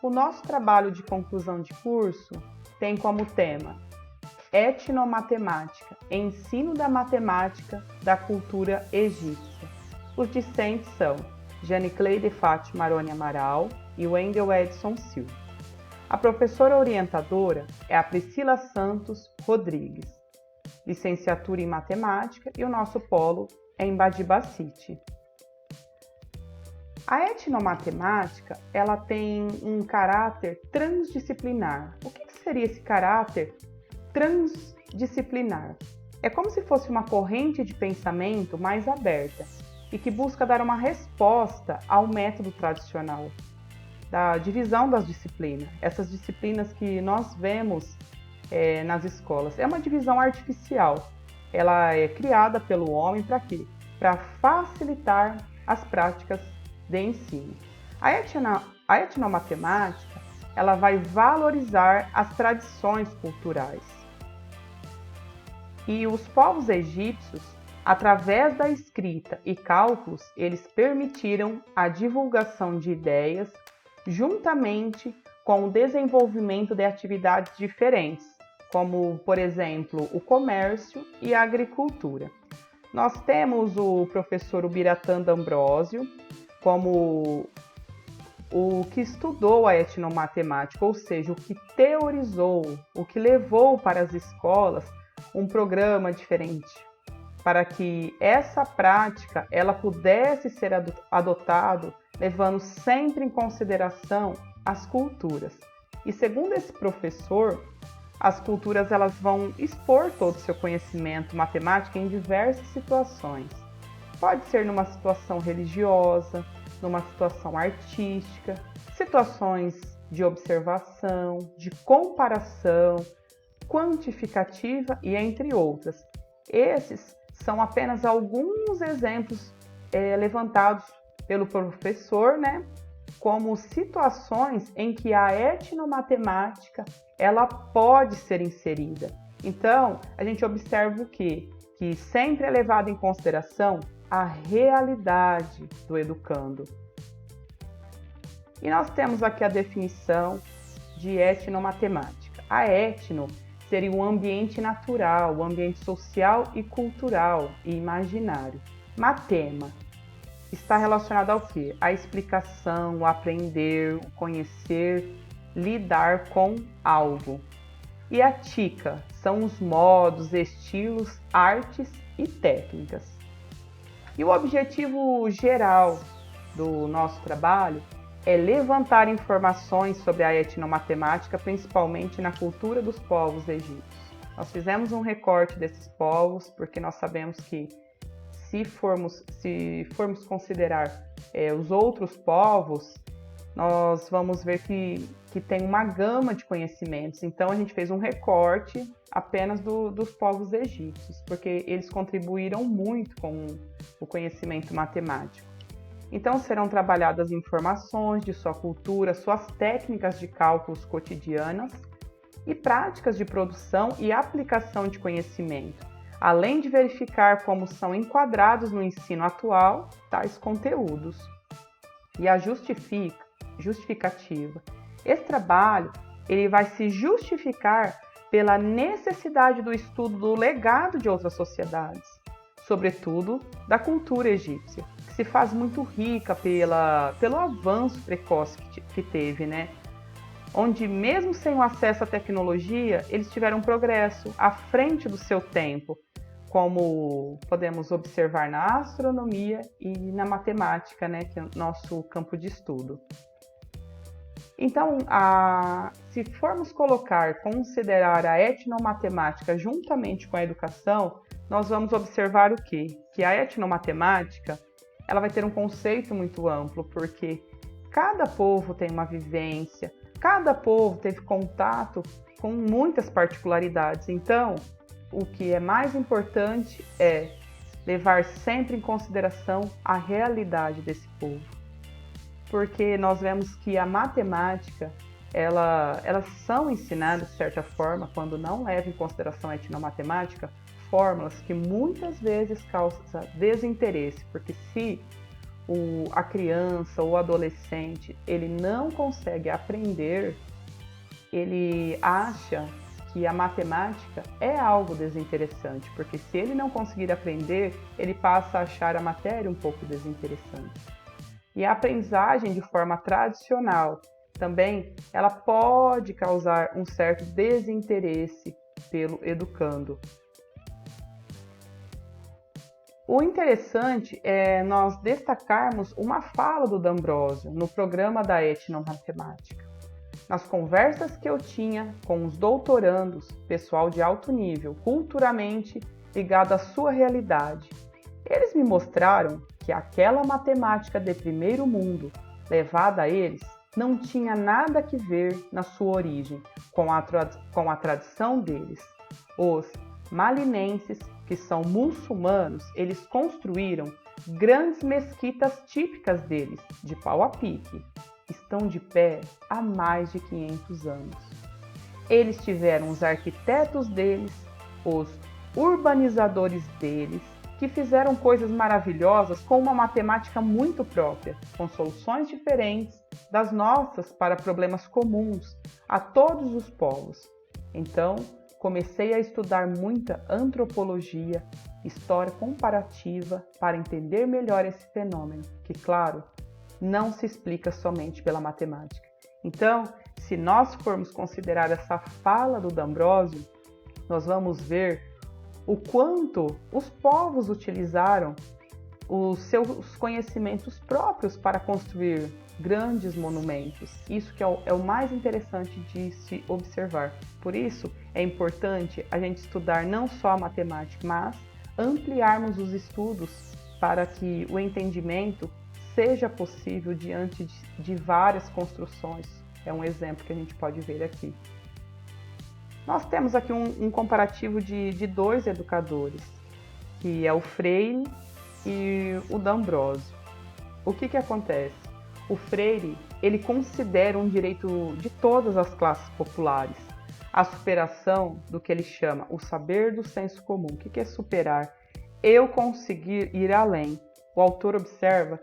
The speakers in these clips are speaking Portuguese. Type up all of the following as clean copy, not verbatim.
O nosso trabalho de conclusão de curso tem como tema Etnomatemática, ensino da matemática da cultura egípcia. Os discentes são Jane Cleide Fátima Aroni Amaral e Wendel Edson Silva. A professora orientadora é a Priscila Santos Rodrigues, licenciatura em matemática, e o nosso polo é em Badibacite. A etnomatemática, ela tem um caráter transdisciplinar. O que seria esse caráter transdisciplinar? É como se fosse uma corrente de pensamento mais aberta e que busca dar uma resposta ao método tradicional da divisão das disciplinas. Essas disciplinas que nós vemos nas escolas. É uma divisão artificial. Ela é criada pelo homem para quê? Para facilitar as práticas de ensino. A etnomatemática, ela vai valorizar as tradições culturais. E os povos egípcios, através da escrita e cálculos, eles permitiram a divulgação de ideias juntamente com o desenvolvimento de atividades diferentes, como, por exemplo, o comércio e a agricultura. Nós temos o professor Ubiratã D'Ambrosio como o que estudou a etnomatemática, ou seja, o que teorizou, o que levou para as escolas um programa diferente, para que essa prática ela pudesse ser adotado, levando sempre em consideração as culturas. E segundo esse professor, as culturas elas vão expor todo o seu conhecimento matemático em diversas situações. Pode ser numa situação religiosa, numa situação artística, situações de observação, de comparação, quantificativa e entre outras. Esses são apenas alguns exemplos levantados pelo professor, como situações em que a etnomatemática ela pode ser inserida. Então, a gente observa o quê? Que sempre é levado em consideração a realidade do educando. E nós temos aqui a definição de etnomatemática. A etno seria um ambiente natural, um ambiente social e cultural e imaginário. Matema está relacionado ao quê? A explicação, o aprender, o conhecer, lidar com algo. E a tica são os modos, estilos, artes e técnicas. E o objetivo geral do nosso trabalho é levantar informações sobre a etnomatemática, principalmente na cultura dos povos egípcios. Nós fizemos um recorte desses povos, porque nós sabemos que se formos considerar os outros povos, nós vamos ver que tem uma gama de conhecimentos. Então, a gente fez um recorte apenas dos povos egípcios, porque eles contribuíram muito com o conhecimento matemático. Então, serão trabalhadas informações de sua cultura, suas técnicas de cálculos cotidianas e práticas de produção e aplicação de conhecimento, além de verificar como são enquadrados no ensino atual tais conteúdos. E a justificativa. Esse trabalho ele vai se justificar pela necessidade do estudo do legado de outras sociedades, sobretudo da cultura egípcia, que se faz muito rica pelo avanço precoce que teve, Onde, mesmo sem o acesso à tecnologia, eles tiveram progresso à frente do seu tempo, como podemos observar na astronomia e na matemática, que é o nosso campo de estudo. Então, se formos considerar a etnomatemática juntamente com a educação, nós vamos observar o quê? Que a etnomatemática ela vai ter um conceito muito amplo, porque cada povo tem uma vivência, cada povo teve contato com muitas particularidades. Então, o que é mais importante é levar sempre em consideração a realidade desse povo. Porque nós vemos que a matemática, elas são ensinadas de certa forma, quando não leva em consideração a etnomatemática, fórmulas que muitas vezes causam desinteresse, porque se a criança ou o adolescente ele não consegue aprender, ele acha que a matemática é algo desinteressante, porque se ele não conseguir aprender, ele passa a achar a matéria um pouco desinteressante. E a aprendizagem de forma tradicional também, ela pode causar um certo desinteresse pelo educando. O interessante é nós destacarmos uma fala do D'Ambrosio no programa da etnomatemática. Nas conversas que eu tinha com os doutorandos, pessoal de alto nível, culturalmente ligado à sua realidade, eles me mostraram que aquela matemática de primeiro mundo levada a eles não tinha nada que ver na sua origem com a tradição deles. Os malinenses, que são muçulmanos, eles construíram grandes mesquitas típicas deles, de pau a pique. Estão de pé há mais de 500 anos. Eles tiveram os arquitetos deles, os urbanizadores deles, que fizeram coisas maravilhosas com uma matemática muito própria, com soluções diferentes das nossas para problemas comuns a todos os povos. Então, comecei a estudar muita antropologia, história comparativa para entender melhor esse fenômeno, que, claro, não se explica somente pela matemática. Então, se nós formos considerar essa fala do D'Ambrosio, nós vamos ver o quanto os povos utilizaram os seus conhecimentos próprios para construir grandes monumentos. Isso que é o mais interessante de se observar. Por isso, é importante a gente estudar não só a matemática, mas ampliarmos os estudos para que o entendimento seja possível diante de várias construções. É um exemplo que a gente pode ver aqui. Nós temos aqui um comparativo de dois educadores, que é o Freire e o D'Ambrosio. O que acontece? O Freire, ele considera um direito de todas as classes populares a superação do que ele chama o saber do senso comum. O que é superar? Eu conseguir ir além. O autor observa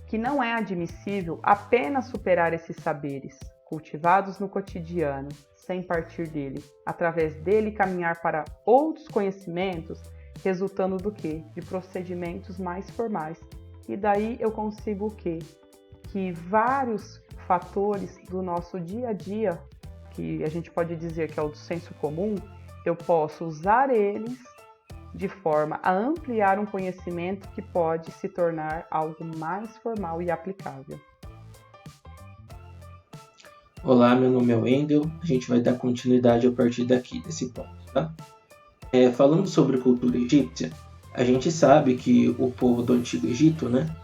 que não é admissível apenas superar esses saberes, cultivados no cotidiano, sem partir dele, através dele caminhar para outros conhecimentos, resultando do quê? De procedimentos mais formais. E daí eu consigo o quê? Que vários fatores do nosso dia a dia, que a gente pode dizer que é o do senso comum, eu posso usar eles de forma a ampliar um conhecimento que pode se tornar algo mais formal e aplicável. Olá, meu nome é Wendel. A gente vai dar continuidade a partir daqui, desse ponto, tá? Falando sobre cultura egípcia, a gente sabe que o povo do Antigo Egito, né,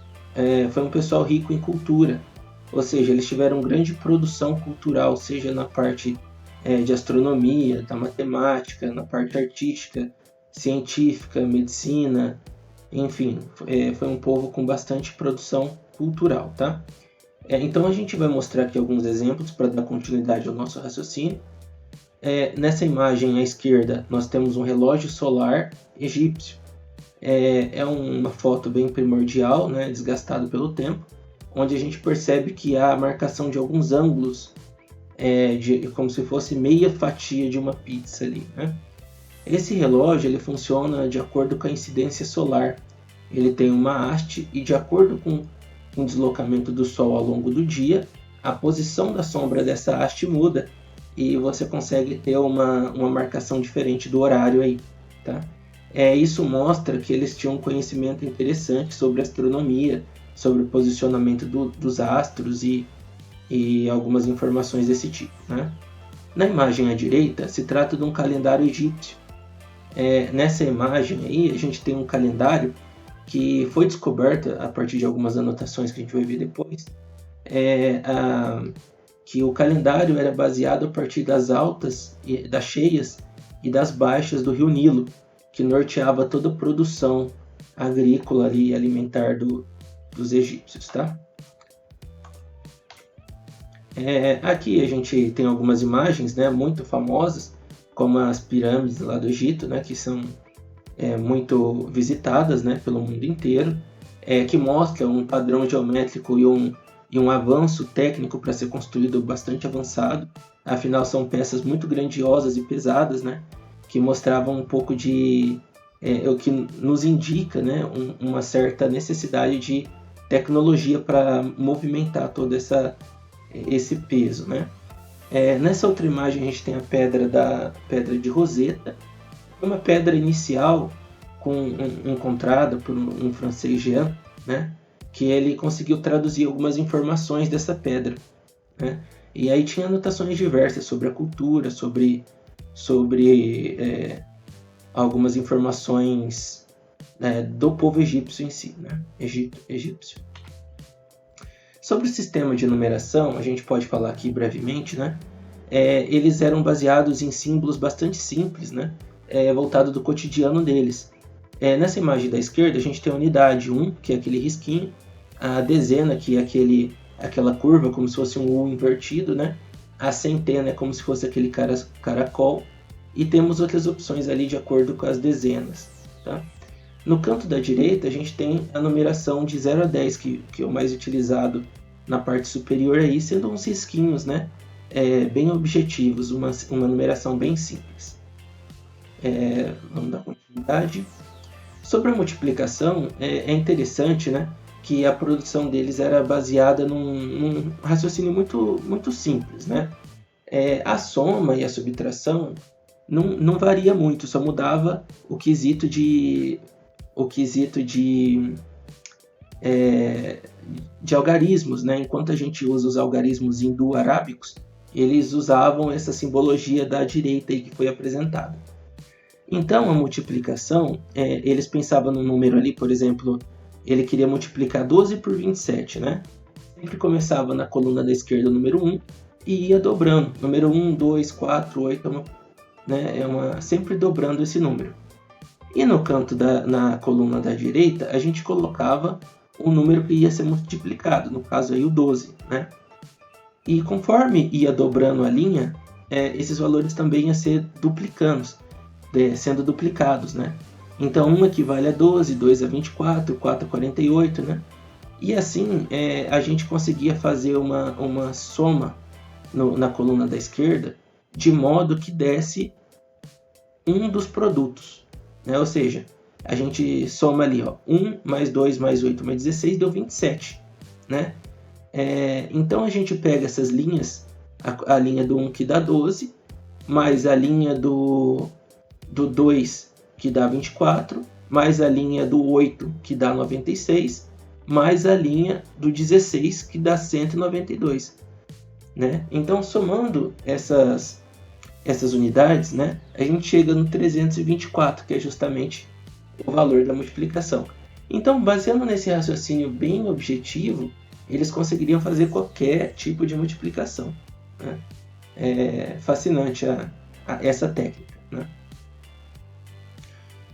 foi um pessoal rico em cultura, ou seja, eles tiveram grande produção cultural, seja na parte de astronomia, da matemática, na parte artística, científica, medicina, enfim, foi um povo com bastante produção cultural, tá? Então a gente vai mostrar aqui alguns exemplos para dar continuidade ao nosso raciocínio. Nessa imagem à esquerda nós temos um relógio solar egípcio. É uma foto bem primordial, né, desgastado pelo tempo, onde a gente percebe que há a marcação de alguns ângulos, como se fosse meia fatia de uma pizza ali, né? Esse relógio ele funciona de acordo com a incidência solar. Ele tem uma haste e, de acordo com o deslocamento do Sol ao longo do dia, a posição da sombra dessa haste muda e você consegue ter uma marcação diferente do horário aí, tá? Isso mostra que eles tinham um conhecimento interessante sobre astronomia, sobre o posicionamento dos astros e algumas informações desse tipo, né? Na imagem à direita se trata de um calendário egípcio. Nessa imagem aí a gente tem um calendário que foi descoberto a partir de algumas anotações que a gente vai ver depois, que o calendário era baseado a partir das altas, das cheias e das baixas do rio Nilo, que norteava toda a produção agrícola e alimentar dos egípcios, tá? Aqui a gente tem algumas imagens, né, muito famosas, como as pirâmides lá do Egito, né, que são muito visitadas, né, pelo mundo inteiro. que mostra um padrão geométrico e um avanço técnico para ser construído bastante avançado. Afinal, são peças muito grandiosas e pesadas, né? Que mostravam um pouco de... o que nos indica, né? Uma certa necessidade de tecnologia para movimentar todo esse peso, né? Nessa outra imagem a gente tem a pedra de Roseta, uma pedra inicial encontrada por um francês, Jean, né? Que ele conseguiu traduzir algumas informações dessa pedra, né? E aí tinha anotações diversas sobre a cultura, sobre algumas informações, né, do povo egípcio em si, né? Egípcio. Sobre o sistema de numeração, a gente pode falar aqui brevemente, né? Eles eram baseados em símbolos bastante simples, né? Voltado do cotidiano deles. Nessa imagem da esquerda, a gente tem a unidade 1, que é aquele risquinho, a dezena, que é aquela curva, como se fosse um U invertido, né? A centena é como se fosse aquele caracol, e temos outras opções ali de acordo com as dezenas, tá? No canto da direita, a gente tem a numeração de 0 a 10, que é o mais utilizado na parte superior, aí, sendo uns risquinhos, né? Bem objetivos, uma numeração bem simples. Vamos dar continuidade. Sobre a multiplicação, é interessante, né, que a produção deles era baseada num raciocínio muito, muito simples, né? A soma e a subtração não varia muito, só mudava o quesito de algarismos, né? Enquanto a gente usa os algarismos hindu-arábicos, eles usavam essa simbologia da direita aí que foi apresentada. Então, a multiplicação, eles pensavam no número ali, por exemplo, ele queria multiplicar 12 por 27, né? Sempre começava na coluna da esquerda o número 1 e ia dobrando. Número 1, 2, 4, 8, sempre dobrando esse número. E no canto na coluna da direita, a gente colocava o número que ia ser multiplicado, no caso aí o 12, né? E conforme ia dobrando a linha, esses valores também iam ser sendo duplicados, né? Então 1 equivale a 12, 2 a 24, 4 a 48, né? E assim a gente conseguia fazer uma soma na coluna da esquerda de modo que desse um dos produtos, né? Ou seja, a gente soma ali, 1 mais 2 mais 8 mais 16 deu 27, né? Então a gente pega essas linhas, a linha do 1 que dá 12, mais a linha do 2 que dá 24, mais a linha do 8 que dá 96, mais a linha do 16 que dá 192, né? Então somando essas unidades, né, a gente chega no 324, que é justamente o valor da multiplicação. Então, baseando nesse raciocínio bem objetivo, eles conseguiriam fazer qualquer tipo de multiplicação, né? É fascinante essa técnica, né?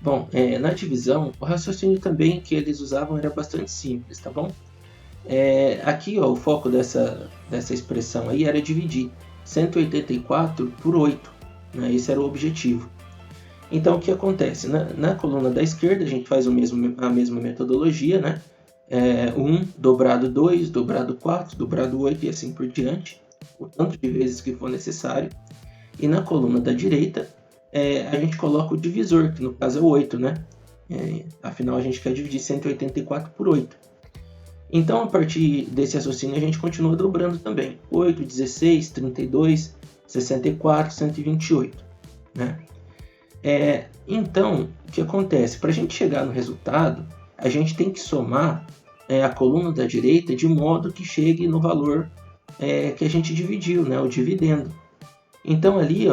Bom, na divisão, o raciocínio também que eles usavam era bastante simples, tá bom? Aqui, o foco dessa expressão aí era dividir 184 por 8, né? Esse era o objetivo. Então, o que acontece? Na coluna da esquerda, a gente faz a mesma metodologia, né? 1 dobrado 2, dobrado 4, dobrado 8 e assim por diante, o tanto de vezes que for necessário. E na coluna da direita, a gente coloca o divisor, que no caso é o 8, né? Afinal, a gente quer dividir 184 por 8. Então, a partir desse raciocínio, a gente continua dobrando também. 8, 16, 32, 64, 128, né? Então, o que acontece? Para a gente chegar no resultado, a gente tem que somar a coluna da direita de modo que chegue no valor que a gente dividiu, né? O dividendo. Então, ali,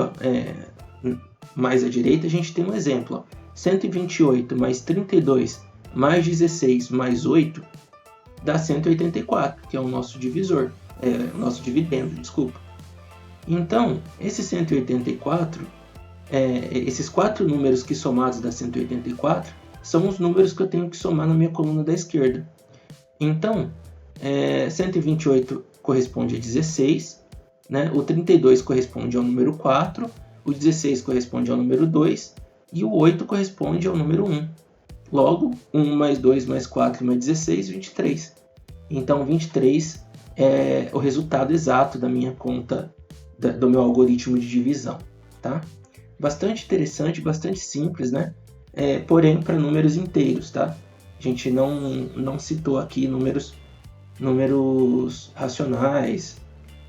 mais à direita, a gente tem um exemplo. 128 mais 32 mais 16 mais 8 dá 184, que é o nosso divisor, o nosso dividendo, desculpa. Então, esse 184, esses 4 números que somados dá 184, são os números que eu tenho que somar na minha coluna da esquerda. Então, 128 corresponde a 16, né? O 32 corresponde ao número 4, o 16 corresponde ao número 2 e o 8 corresponde ao número 1. Logo, 1 mais 2 mais 4 mais 16, 23. Então, 23 é o resultado exato da minha conta, do meu algoritmo de divisão, tá? Bastante interessante, bastante simples, né? Porém, para números inteiros, tá? A gente não citou aqui números racionais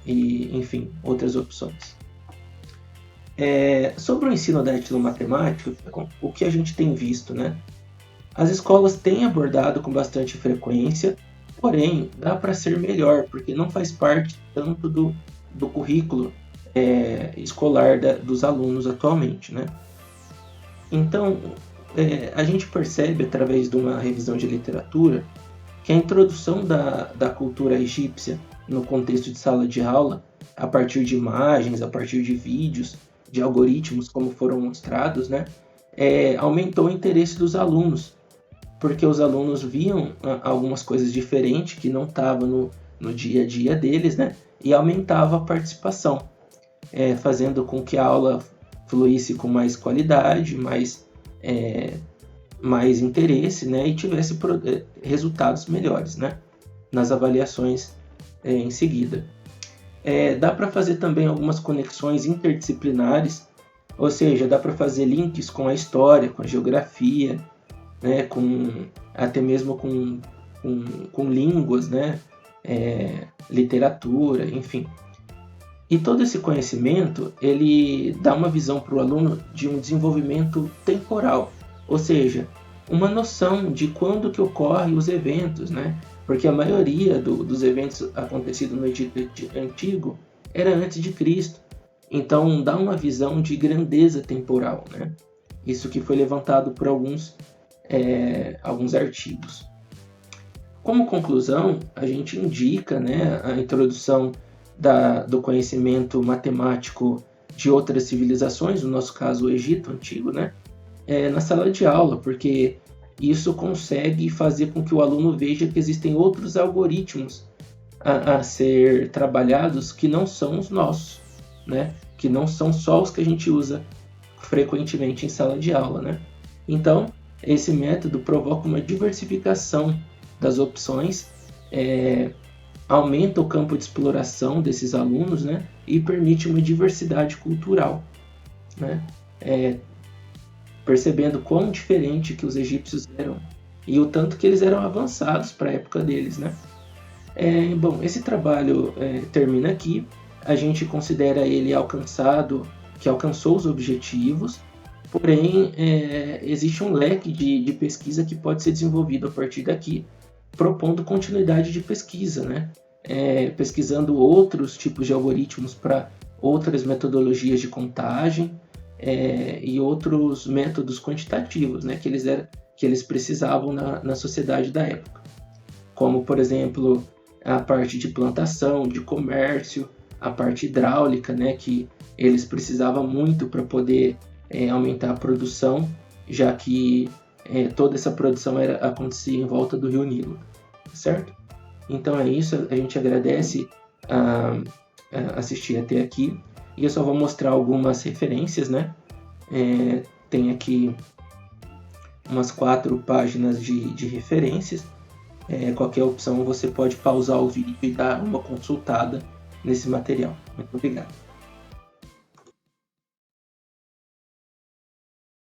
e, enfim, outras opções. Sobre o ensino da etilomatemática, o que a gente tem visto, né? As escolas têm abordado com bastante frequência, porém, dá para ser melhor, porque não faz parte tanto do currículo escolar dos alunos atualmente, né? Então, a gente percebe, através de uma revisão de literatura, que a introdução da cultura egípcia no contexto de sala de aula, a partir de imagens, a partir de vídeos, de algoritmos, como foram mostrados, né, aumentou o interesse dos alunos, porque os alunos viam algumas coisas diferentes que não estavam no dia a dia deles, né, e aumentava a participação, fazendo com que a aula fluísse com mais qualidade, mais interesse, né, e tivesse resultados melhores, né, nas avaliações em seguida. Dá para fazer também algumas conexões interdisciplinares, ou seja, dá para fazer links com a história, com a geografia, né, até mesmo com línguas, né, literatura, enfim. E todo esse conhecimento, ele dá uma visão para o aluno de um desenvolvimento temporal, ou seja, uma noção de quando que ocorrem os eventos, né? Porque a maioria dos eventos acontecidos no Egito Antigo era antes de Cristo. Então dá uma visão de grandeza temporal, né? Isso que foi levantado por alguns artigos. Como conclusão, a gente indica, né, a introdução do conhecimento matemático de outras civilizações, no nosso caso o Egito Antigo, né, na sala de aula, porque isso consegue fazer com que o aluno veja que existem outros algoritmos a ser trabalhados que não são os nossos, né, que não são só os que a gente usa frequentemente em sala de aula, né. Então, esse método provoca uma diversificação das opções, aumenta o campo de exploração desses alunos, né, e permite uma diversidade cultural, né, percebendo quão diferente que os egípcios eram e o tanto que eles eram avançados para a época deles, né. Bom, esse trabalho termina aqui. A gente considera ele que alcançou os objetivos, porém existe um leque de pesquisa que pode ser desenvolvido a partir daqui, propondo continuidade de pesquisa, né? Pesquisando outros tipos de algoritmos para outras metodologias de contagem e outros métodos quantitativos, né? que eles precisavam na sociedade da época, como, por exemplo, a parte de plantação, de comércio, a parte hidráulica, né? Que eles precisavam muito para poder aumentar a produção, já que toda essa produção acontecia em volta do Rio Nilo, certo? Então é isso, a gente agradece a assistir até aqui, e eu só vou mostrar algumas referências, né? Tem aqui umas 4 páginas de referências. Qualquer opção você pode pausar o vídeo e dar uma consultada nesse material. Muito obrigado.